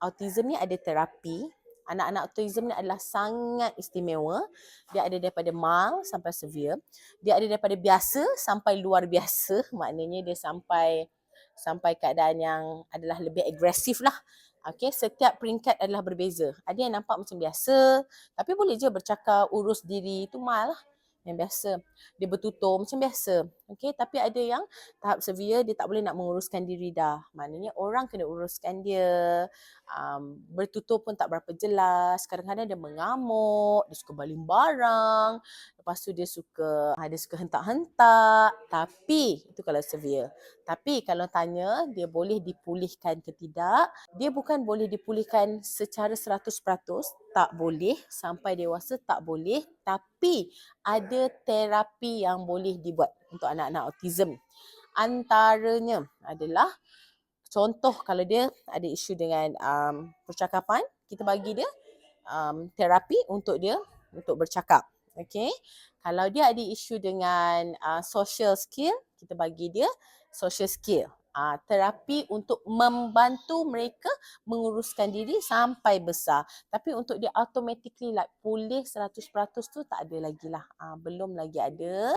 autism ni ada terapi. Anak-anak autism ni adalah sangat istimewa. Dia ada daripada mild sampai severe. Dia ada daripada biasa sampai luar biasa. Maknanya dia sampai keadaan yang adalah lebih agresif lah. Okay, setiap peringkat adalah berbeza. Ada yang nampak macam biasa, tapi boleh je bercakap, urus diri, itu mild lah. Yang biasa. Dia bertutur macam biasa. Okay, tapi ada yang tahap severe, dia tak boleh nak menguruskan diri dah. Maknanya orang kena uruskan dia. Bertutur pun tak berapa jelas. Kadang-kadang dia mengamuk, dia suka baling barang. Lepas tu dia suka hentak-hentak. Tapi, itu kalau severe. Tapi kalau tanya dia boleh dipulihkan ke tidak, dia bukan boleh dipulihkan secara 100%, tak boleh, sampai dewasa tak boleh, tapi ada terapi yang boleh dibuat untuk anak-anak autism. Antaranya adalah, contoh kalau dia ada isu dengan percakapan, kita bagi dia terapi untuk dia untuk bercakap. Okay. Kalau dia ada isu dengan social skill, kita bagi dia social skill. Terapi untuk membantu mereka menguruskan diri sampai besar. Tapi untuk dia automatically like pulih 100% tu tak ada lagi lah. Belum lagi ada.